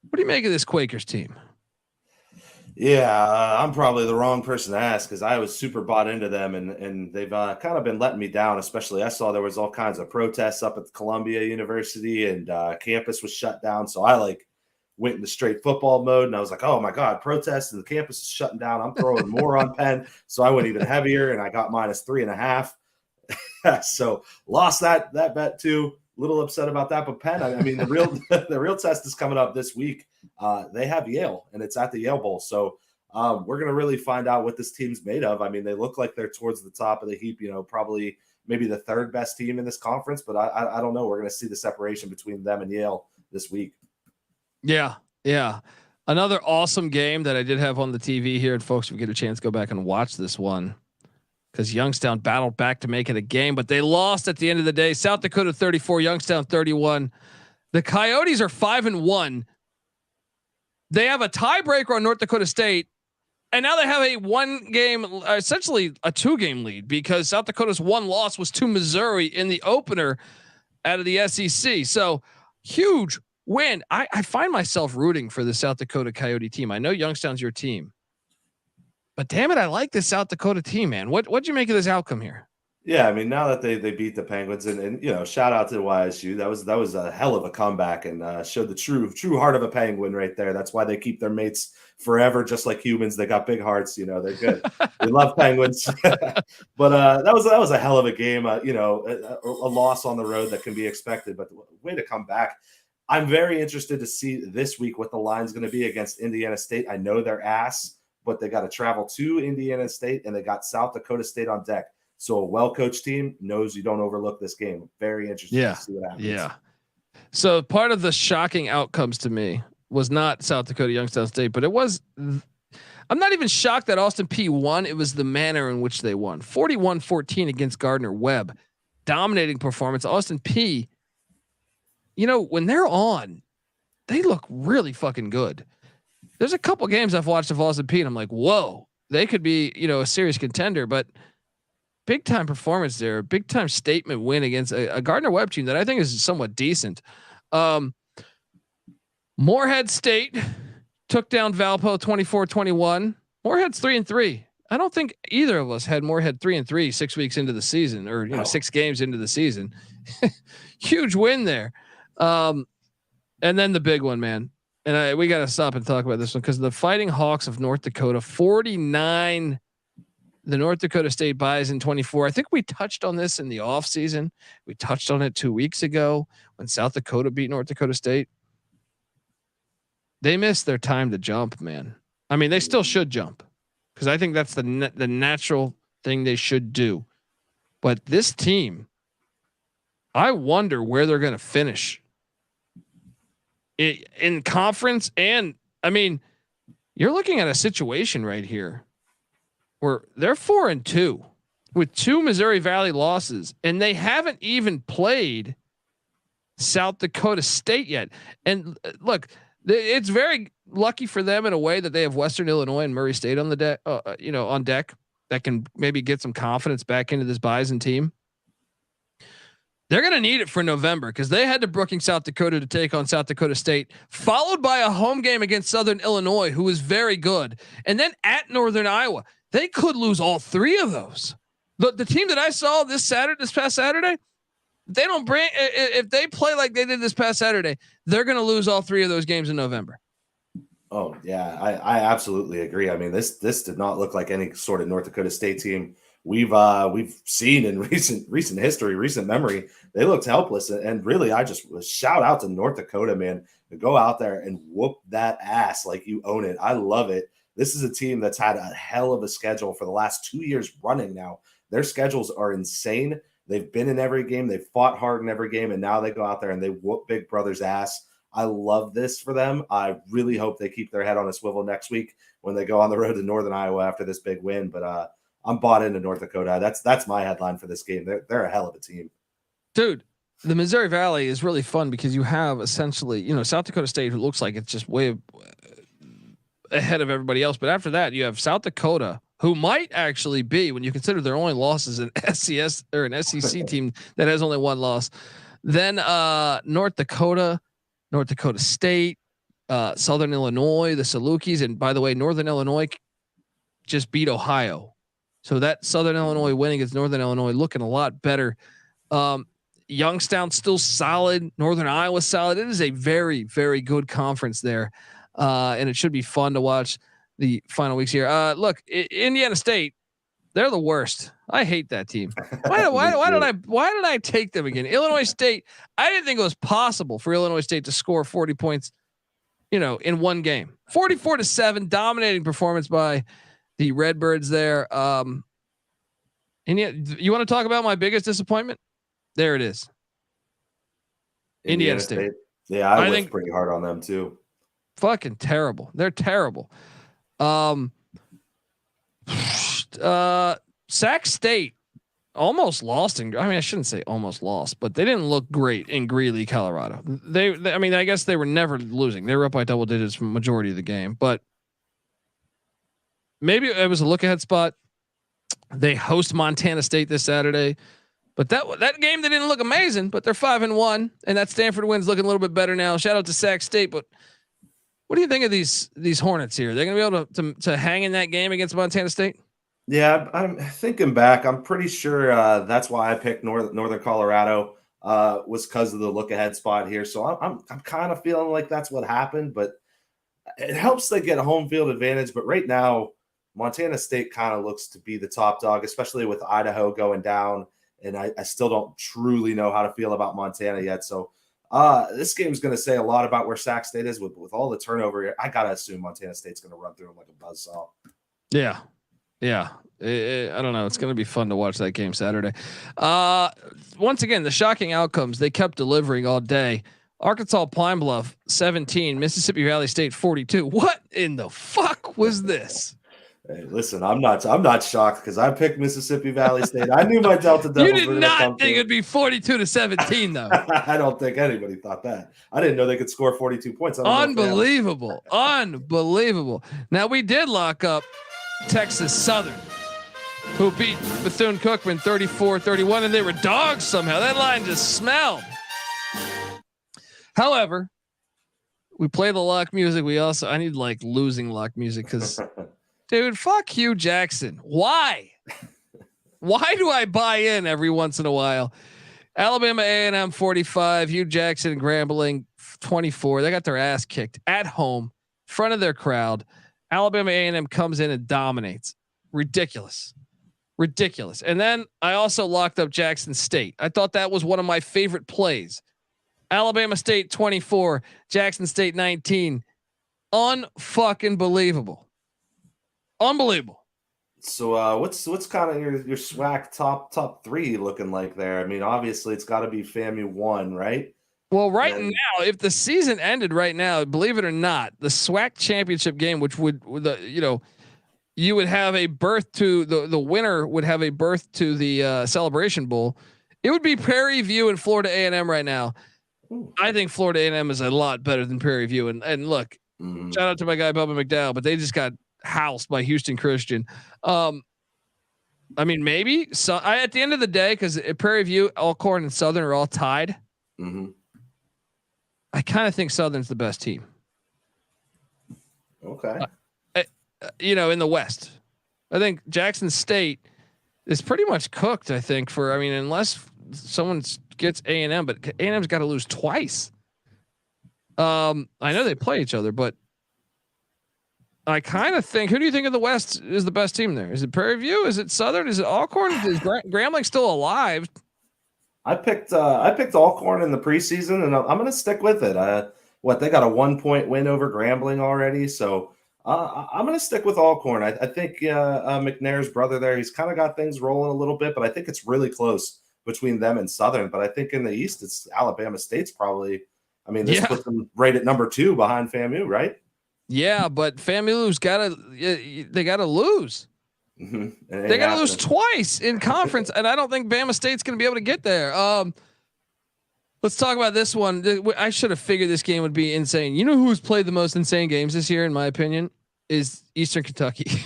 What do you make of this Quakers team? Yeah, I'm probably the wrong person to ask because I was super bought into them, and they've kind of been letting me down. Especially, I saw there was all kinds of protests up at Columbia University, and campus was shut down. So I went into straight football mode, and I was like, "Oh my god, protests and the campus is shutting down." I'm throwing more on Penn, so I went even heavier, and I got -3.5. So lost that bet too. Little upset about that, but Penn, I mean, the real test is coming up this week. They have Yale, and it's at the Yale Bowl. So we're going to really find out what this team's made of. I mean, they look like they're towards the top of the heap, probably maybe the 3rd best team in this conference, but I don't know. We're going to see the separation between them and Yale this week. Yeah. Yeah. Another awesome game that I did have on the TV here. And folks, if we get a chance, go back and watch this one. Because Youngstown battled back to make it a game, but they lost at the end of the day. South Dakota 34, Youngstown 31. The Coyotes are 5-1. They have a tiebreaker on North Dakota State, and now they have a 1-game, essentially a 2-game lead because South Dakota's 1 loss was to Missouri in the opener out of the SEC. So huge win. I find myself rooting for the South Dakota Coyote team. I know Youngstown's your team. But damn it, I like this South Dakota team, man. What'd you make of this outcome here? Yeah, I mean, now that they beat the Penguins and shout out to YSU. That was a hell of a comeback and showed the true heart of a Penguin right there. That's why they keep their mates forever, just like humans. They got big hearts, they're good. We love Penguins. But that was a hell of a game. A loss on the road that can be expected, but way to come back. I'm very interested to see this week what the line's going to be against Indiana State. I know they're ass, but they got to travel to Indiana State and they got South Dakota State on deck. So a well-coached team knows you don't overlook this game. Very interesting to see what happens. Yeah. So part of the shocking outcomes to me was not South Dakota, Youngstown State, but it was, I'm not even shocked that Austin Peay won. It was the manner in which they won. 41-14 against Gardner Webb. Dominating performance. Austin Peay, when they're on, they look really fucking good. There's a couple games I've watched of Austin Peay and I'm like, whoa, they could be, a serious contender, but big time performance there, big time statement win against a Gardner Webb team that I think is somewhat decent. Morehead State took down Valpo 24-21. Morehead's 3-3. I don't think either of us had Morehead 3-3 6 weeks into the season or 6 games into the season. Huge win there. And then the big one, man. And we got to stop and talk about this one because the Fighting Hawks of North Dakota 49, the North Dakota State Bison 24. I think we touched on this in the off season. We touched on it 2 weeks ago when South Dakota beat North Dakota State. They missed their time to jump, man. I mean, they still should jump because I think that's the natural thing they should do. But this team, I wonder where they're going to finish in conference. And I mean, you're looking at a situation right here where they're 4-2 with 2 Missouri Valley losses, and they haven't even played South Dakota State yet. And look, it's very lucky for them in a way that they have Western Illinois and Murray State on the deck, on deck that can maybe get some confidence back into this Bison team. They're going to need it for November because they had to Brookings, South Dakota to take on South Dakota State, followed by a home game against Southern Illinois, who is very good. And then at Northern Iowa, they could lose all three of those. The team that I saw this past Saturday, if they play like they did this past Saturday, they're going to lose all three of those games in November. Oh yeah, I absolutely agree. I mean, this did not look like any sort of North Dakota State team we've seen in recent history, recent memory. They looked helpless, and really, I just shout out to North Dakota, man, to go out there and whoop that ass like you own it. I love it. This is a team that's had a hell of a schedule for the last 2 years running now. Their schedules are insane. They've been in every game. They've fought hard in every game, and now they go out there and they whoop Big Brother's ass. I love this for them. I really hope they keep their head on a swivel next week when they go on the road to Northern Iowa after this big win. But I'm bought into North Dakota. That's my headline for this game. They're a hell of a team. Dude, the Missouri Valley is really fun because you have essentially, South Dakota State, who looks like it's just way ahead of everybody else. But after that, you have South Dakota, who might actually be, when you consider their only loss is an FCS or an SEC team that has only one loss. Then North Dakota State, Southern Illinois, the Salukis, and by the way, Northern Illinois just beat Ohio. So that Southern Illinois winning against Northern Illinois looking a lot better. Youngstown still solid. Northern Iowa solid. It is a very, very good conference there. And it should be fun to watch the final weeks here. Look, Indiana State, they're the worst. I hate that team. Why did I take them again? Illinois State, I didn't think it was possible for Illinois State to score 40 points, in one game. 44-7, dominating performance by the Redbirds there. And yet, you want to talk about my biggest disappointment? There it is. Indiana State. Yeah, I think pretty hard on them too. Fucking terrible. They're terrible. Sac State almost lost I shouldn't say almost lost, but they didn't look great in Greeley, Colorado. I guess they were never losing. They were up by double digits for the majority of the game, but maybe it was a look ahead spot. They host Montana State this Saturday, but that game, they didn't look amazing, but they're 5-1, and that Stanford win's looking a little bit better now. Shout out to Sac State, but what do you think of these Hornets here? They're going to be able to hang in that game against Montana State? Yeah, I'm thinking back. I'm pretty sure that's why I picked Northern Colorado was because of the look ahead spot here. So I'm kind of feeling like that's what happened, but it helps they get a home field advantage. But right now, Montana State kind of looks to be the top dog, especially with Idaho going down. And I still don't truly know how to feel about Montana yet. So this game is going to say a lot about where Sac State is with all the turnover. I got to assume Montana State's going to run through them like a buzzsaw. Yeah. Yeah. I don't know. It's going to be fun to watch that game Saturday. Once again, the shocking outcomes, they kept delivering all day. Arkansas Pine Bluff 17, Mississippi Valley State 42. What in the fuck was this? Hey, listen, I'm not shocked because I picked Mississippi Valley State. I knew my Delta Devils. You did not think it'd be 42-17 though. I don't think anybody thought that. I didn't know they could score 42 points. Unbelievable. Unbelievable. Now we did lock up Texas Southern, who beat Bethune-Cookman 34-31, and they were dogs somehow. That line just smelled. However, we play the lock music. I need like losing lock music because dude, fuck Hugh Jackson. Why? Why do I buy in every once in a while? Alabama A&M 45, Hugh Jackson Grambling 24. They got their ass kicked at home, in front of their crowd. Alabama A&M comes in and dominates. Ridiculous. And then I also locked up Jackson State. I thought that was one of my favorite plays. Alabama State 24, Jackson State 19. Unfucking believable. Unbelievable. So what's kind of your SWAC top three looking like there? I mean, obviously it's got to be FAMU 1, right? Well, now, if the season ended right now, believe it or not, the SWAC championship game, which you would have a berth to the winner would have a berth to the Celebration Bowl. It would be Prairie View and Florida A&M right now. I think Florida A&M is a lot better than Prairie View. And look, shout out to my guy Bubba McDowell, but they just got housed by Houston Christian. I mean, maybe so. At the end of the day, because Prairie View, Alcorn, and Southern are all tied. I kind of think Southern's the best team. Okay. In the West, I think Jackson State is pretty much cooked. I think unless someone gets A&M, but A&M's got to lose twice. I know they play each other, but I kind of think. Who do you think of the West is the best team there? Is it Prairie View? Is it Southern? Is it Alcorn? Is Grambling still alive? I picked Alcorn in the preseason, and I'm going to stick with it. They got a 1-point win over Grambling already, so I'm going to stick with Alcorn. I think McNair's brother there, he's kind of got things rolling a little bit, but I think it's really close between them and Southern. But I think in the East, it's Alabama State's probably. I mean, this puts them right at number 2 behind FAMU, right? Yeah, but FAMU's they got to lose. They got to lose twice in conference, and I don't think Bama State's going to be able to get there. Let's talk about this one. I should have figured this game would be insane. You know who's played the most insane games this year, in my opinion, is Eastern Kentucky.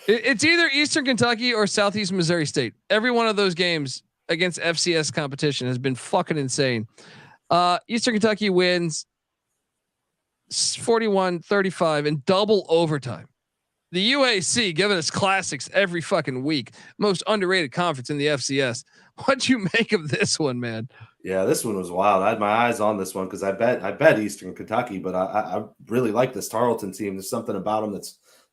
It's either Eastern Kentucky or Southeast Missouri State. Every one of those games against FCS competition has been fucking insane. Eastern Kentucky wins 41-35 in double overtime. The UAC giving us classics every fucking week. Most underrated conference in the FCS. What'd you make of this one, man? Yeah, this one was wild. I had my eyes on this one because I bet Eastern Kentucky, but I really like this Tarleton team. There's something about them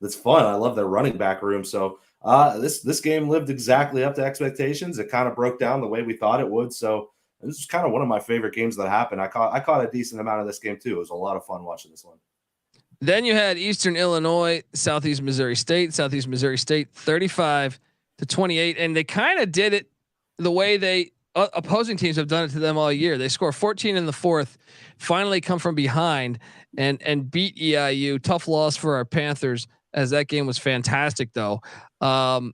that's fun. I love their running back room. So this game lived exactly up to expectations. It kind of broke down the way we thought it would. So this is kind of one of my favorite games that happened. I caught a decent amount of this game too. It was a lot of fun watching this one. Then you had Eastern Illinois, Southeast Missouri State, 35-28. And they kind of did it the way opposing teams have done it to them all year. They score 14 in the fourth, finally come from behind and beat EIU. Tough loss for our Panthers, as that game was fantastic though. SEMO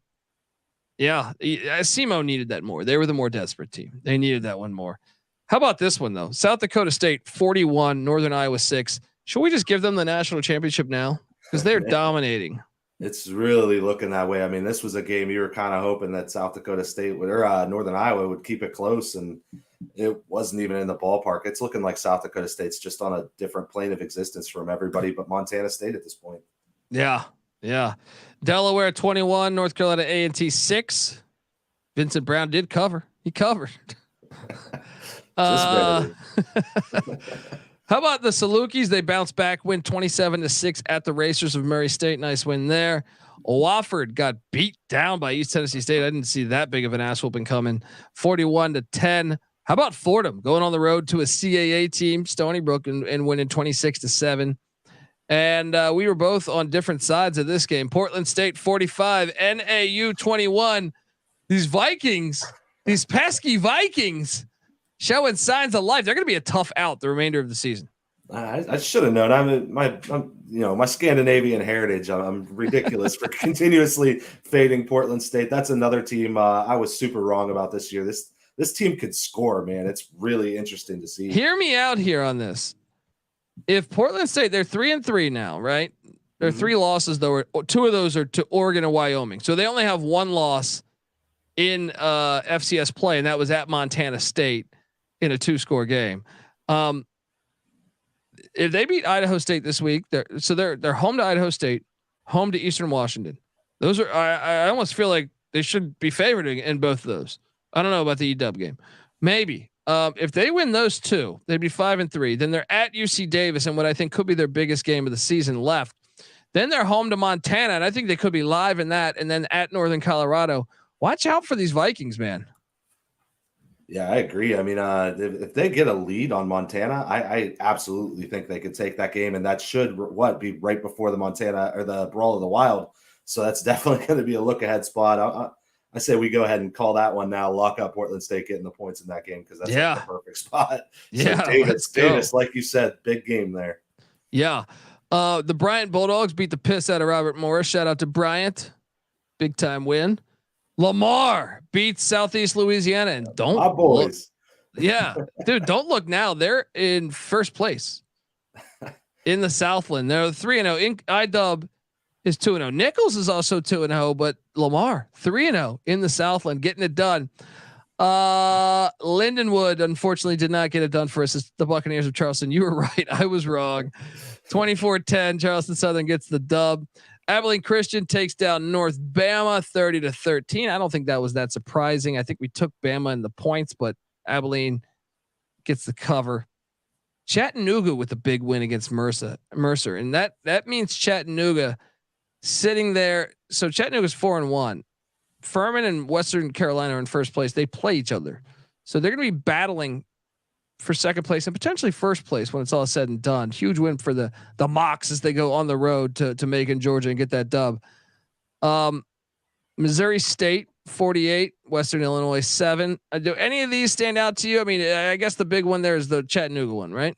needed that more. They were the more desperate team. They needed that one more. How about this one though? South Dakota State 41, Northern Iowa 6. Should we just give them the national championship now? Because they're dominating. It's really looking that way. I mean, this was a game you were kind of hoping that South Dakota State or Northern Iowa would keep it close, and it wasn't even in the ballpark. It's looking like South Dakota State's just on a different plane of existence from everybody but Montana State at this point. Yeah. Delaware 21, North Carolina A&T 6. Vincent Brown did cover. He covered. How about the Salukis? They bounced back, win 27-6 at the Racers of Murray State. Nice win there. Wofford got beat down by East Tennessee State. I didn't see that big of an ass whooping coming. 41-10. How about Fordham going on the road to a CAA team, Stony Brook, and winning 26-7. And we were both on different sides of this game. Portland State 45, NAU 21. These Vikings, these pesky Vikings, showing signs of life. They're going to be a tough out the remainder of the season. I should have known. I'm my Scandinavian heritage. I'm ridiculous for continuously fading Portland State. That's another team I was super wrong about this year. This team could score, man. It's really interesting to see. Hear me out here on this. If Portland State, they're 3-3 now, right? There are 3 losses though. 2 of those are to Oregon and Wyoming. So they only have 1 loss in FCS play, and that was at Montana State in a 2-score game. If they beat Idaho State this week, they're home to Idaho State, home to Eastern Washington. Those are I almost feel like they should be favored in both of those. I don't know about the EW game. Maybe if they win those 2, they'd be 5-3. Then they're at UC Davis and what I think could be their biggest game of the season left. Then they're home to Montana, and I think they could be live in that. And then at Northern Colorado. Watch out for these Vikings, man. Yeah, I agree. I mean, if they get a lead on Montana, I absolutely think they could take that game, and that should be right before the Montana or the Brawl of the Wild. So that's definitely going to be a look ahead spot. I say we go ahead and call that one now. Lock up Portland State getting the points in that game because that's like the perfect spot. Yeah, so Davis, like you said, big game there. Yeah, the Bryant Bulldogs beat the piss out of Robert Morris. Shout out to Bryant, big time win. Lamar beats Southeast Louisiana, and my boys. Yeah, dude, don't look now. They're in first place in the Southland. They're 3-0. IDub is 2-0. Nichols is also 2-0, but Lamar 3-0 in the Southland, getting it done. Lindenwood unfortunately did not get it done for us. It's the Buccaneers of Charleston. You were right. I was wrong. 24-10. Charleston Southern gets the dub. Abilene Christian takes down North Bama 30-13. I don't think that was that surprising. I think we took Bama in the points, but Abilene gets the cover. Chattanooga with a big win against Mercer, and that means Chattanooga sitting there. So Chattanooga's 4-1. Furman and Western Carolina are in first place. They play each other, so they're going to be battling for second place and potentially first place when it's all said and done. Huge win for the Mocs as they go on the road to Macon, Georgia, and get that dub. Missouri State 48, Western Illinois 7. Do any of these stand out to you? I mean, I guess the big one there is the Chattanooga one, right?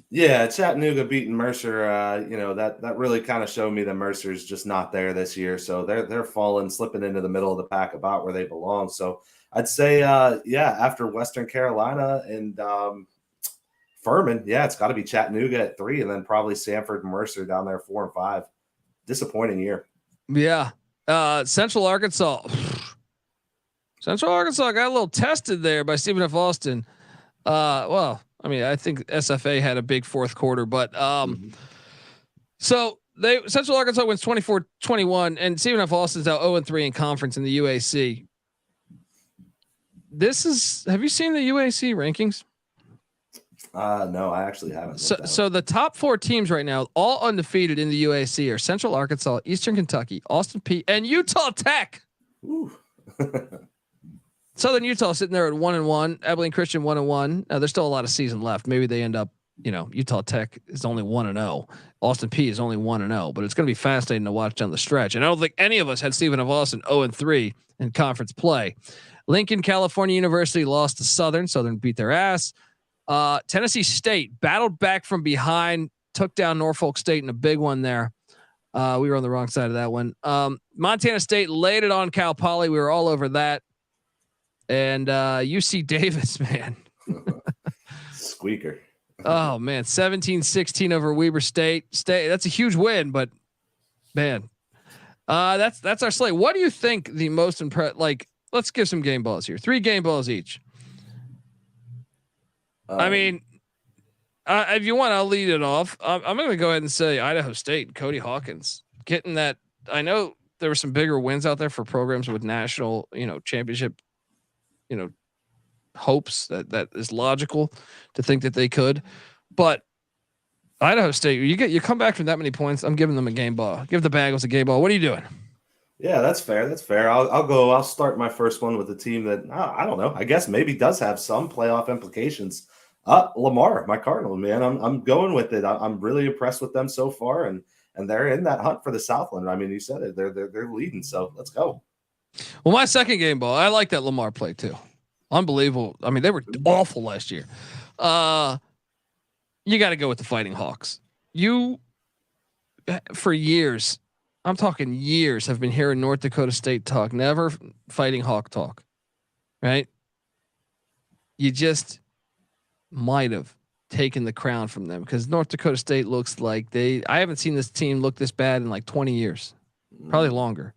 Yeah, Chattanooga beating Mercer. That really kind of showed me that Mercer's just not there this year. So they're falling, slipping into the middle of the pack about where they belong. So I'd say, after Western Carolina and Furman, it's got to be Chattanooga at 3, and then probably Sanford and Mercer down there 4 and 5. Disappointing year. Yeah. Central Arkansas. Central Arkansas got a little tested there by Stephen F. Austin. I mean, I think SFA had a big fourth quarter, but so Central Arkansas wins 24-21, and Stephen F. Austin's now 0-3 in conference in the UAC. Have you seen the UAC rankings? No, I actually haven't. So the top 4 teams right now, all undefeated in the UAC, are Central Arkansas, Eastern Kentucky, Austin Peay, and Utah Tech. Southern Utah sitting there at 1-1. Abilene Christian 1-1. Now there's still a lot of season left. Maybe they end up, Utah Tech is only 1-0. Austin Peay is only 1-0. But it's going to be fascinating to watch down the stretch. And I don't think any of us had Stephen F. Austin 0-3 in conference play. Lincoln, California University lost to Southern. Southern beat their ass. Tennessee State battled back from behind, took down Norfolk State in a big one there. We were on the wrong side of that one. Montana State laid it on Cal Poly. We were all over that. And UC Davis, man. Squeaker. Oh man, 17-16 over Weber State. That's a huge win, but man, that's our slate. What do you think the most let's give some game balls here. 3 game balls each. I mean, if you want, I'll lead it off. I'm going to go ahead and say Idaho State, Cody Hawkins getting that. I know there were some bigger wins out there for programs with national, championship, hopes that is logical to think that they could, but Idaho State, you come back from that many points. I'm giving them a game ball. Give the Bengals a game ball. What are you doing? Yeah, that's fair. That's fair. I'll start my first one with a team that I don't know. I guess maybe does have some playoff implications. Lamar, my Cardinal, man. I'm going with it. I'm really impressed with them so far, and they're in that hunt for the Southland. I mean, you said it. They're leading. So let's go. Well, my second game ball, I like that Lamar play too. Unbelievable. I mean, they were awful last year. You got to go with the Fighting Hawks. For years, I'm talking years, have been hearing North Dakota State talk, never Fighting Hawk talk, right? You just might have taken the crown from them because North Dakota State looks like I haven't seen this team look this bad in like 20 years, probably longer.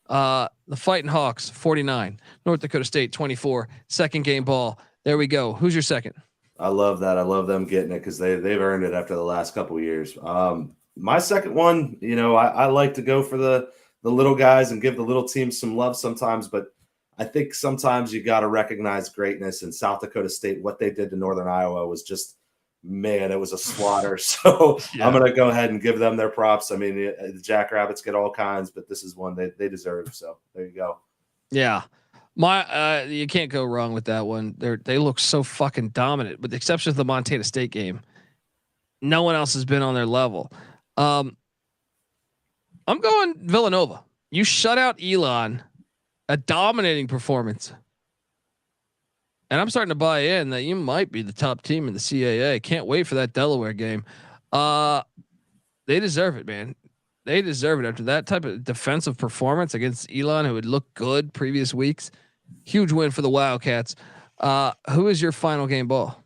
The Fighting Hawks 49, North Dakota State 24. Second game ball. There we go. Who's your second? I love that. I love them getting it because they've earned it after the last couple of years. My second one, I like to go for the little guys and give the little teams some love sometimes, but I think sometimes you got to recognize greatness. In South Dakota State, what they did to Northern Iowa was just, man, it was a slaughter. So yeah. I'm going to go ahead and give them their props. I mean, the Jackrabbits get all kinds, but this is one they deserve. So there you go. Yeah. You can't go wrong with that one. They look so fucking dominant, with the exception of the Montana State game. No one else has been on their level. I'm going Villanova. You shut out Elon, a dominating performance. And I'm starting to buy in that you might be the top team in the CAA. Can't wait for that Delaware game. They deserve it, man. They deserve it after that type of defensive performance against Elon, who had looked good previous weeks. Huge win for the Wildcats. Who is your final game ball?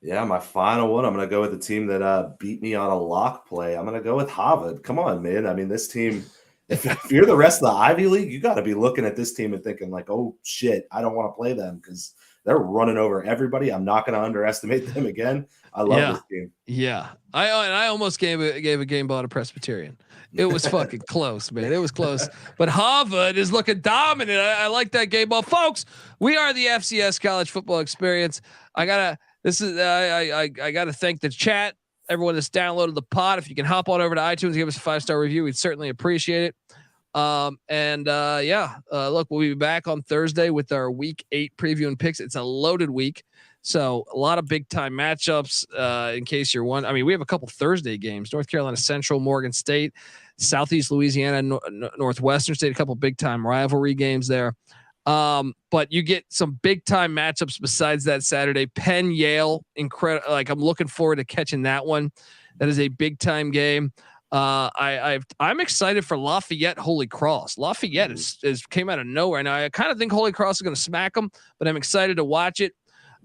Yeah, my final one. I'm going to go with the team that beat me on a lock play. I'm going to go with Harvard. Come on, man. I mean, this team, if you're the rest of the Ivy League, you got to be looking at this team and thinking like, oh, shit, I don't want to play them because they're running over everybody. I'm not going to underestimate them again. I love this team. Yeah. I almost gave a game ball to Presbyterian. It was fucking close, man. It was close. But Harvard is looking dominant. I like that game ball. Folks, we are the FCS College Football Experience. I gotta thank the chat, everyone that's downloaded the pod. If you can hop on over to iTunes, give us a 5-star review, we'd certainly appreciate it. Look, we'll be back on Thursday with our week 8 preview and picks. It's a loaded week, so a lot of big time matchups. In case you're one, I mean, we have a couple Thursday games: North Carolina Central, Morgan State, Southeast Louisiana, Northwestern State. A couple big time rivalry games there. But you get some big time matchups besides that Saturday. Penn, Yale, incredible. Like, I'm looking forward to catching that one. That is a big time game. I'm excited for Lafayette Holy Cross. Lafayette is came out of nowhere. Now I kind of think Holy Cross is going to smack them, but I'm excited to watch it.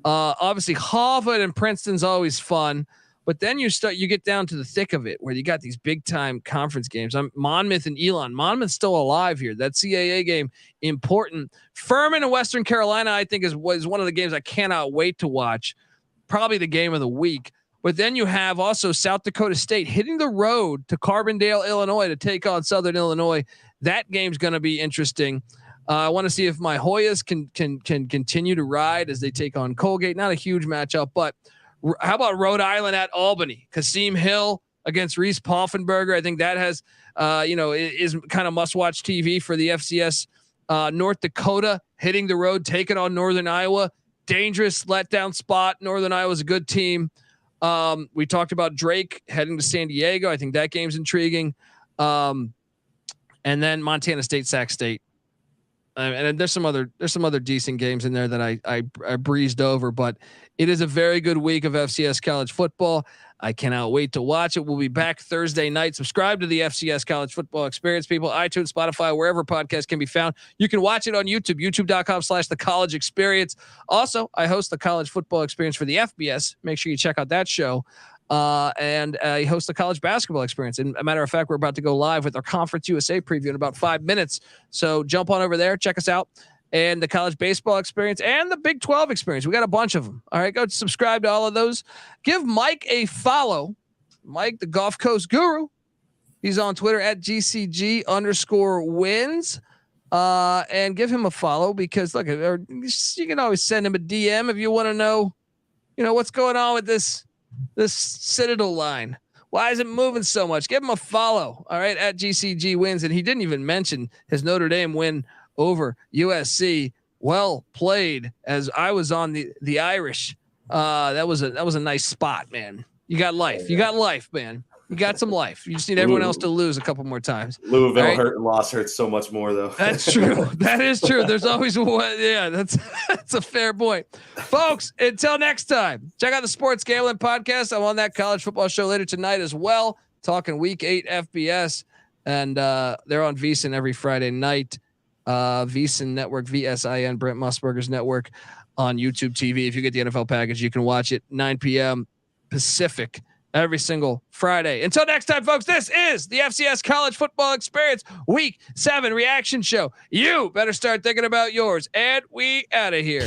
Obviously Harvard and Princeton's always fun, but then you get down to the thick of it where you got these big time conference games. Monmouth and Elon. Monmouth's still alive here. That CAA game, important. Furman and Western Carolina, I think was one of the games I cannot wait to watch. Probably the game of the week. But then you have also South Dakota State hitting the road to Carbondale, Illinois to take on Southern Illinois. That game's going to be interesting. I want to see if my Hoyas can continue to ride as they take on Colgate. Not a huge matchup, but how about Rhode Island at Albany? Kasim Hill against Reese Poffenberger. I think that has, is kind of must-watch TV for the FCS. North Dakota hitting the road, taking on Northern Iowa. Dangerous letdown spot. Northern Iowa's a good team. We talked about Drake heading to San Diego. I think that game's intriguing. And then Montana State, Sac State. And there's some other decent games in there that I breezed over, but it is a very good week of FCS college football. I cannot wait to watch it. We'll be back Thursday night. Subscribe to the FCS College Football Experience, people. iTunes, Spotify, wherever podcasts can be found. You can watch it on YouTube, youtube.com/The College Experience. Also, I host the College Football Experience for the FBS. Make sure you check out that show. And I host the College Basketball Experience. And a matter of fact, we're about to go live with our Conference USA preview in about 5 minutes. So jump on over there, check us out. And the College Baseball Experience and the Big 12 Experience. We got a bunch of them. All right, go subscribe to all of those. Give Mike a follow. Mike, the Gulf Coast Guru. He's on Twitter at GCG_wins. And give him a follow because look, you can always send him a DM if you want to know, what's going on with this Citadel line. Why is it moving so much? Give him a follow. All right, at GCG wins. And he didn't even mention his Notre Dame win over USC. Well played, as I was on the Irish. That was a nice spot, man. You got life. You got life, man. You got some life. You just need everyone else to lose a couple more times. Louisville hurt and loss hurts so much more, though. That's true. That is true. There's always one. Yeah, that's a fair point. Folks, until next time, check out the Sports Gambling Podcast. I'm on that college football show later tonight as well, talking Week 8 FBS. And they're on VSiN every Friday night. VSiN Network, VSIN, Brent Musburger's network on YouTube TV. If you get the NFL package, you can watch it 9 p.m. Pacific every single Friday. Until next time, folks, this is the FCS College Football Experience Week 7 reaction show. You better start thinking about yours. And we out of here.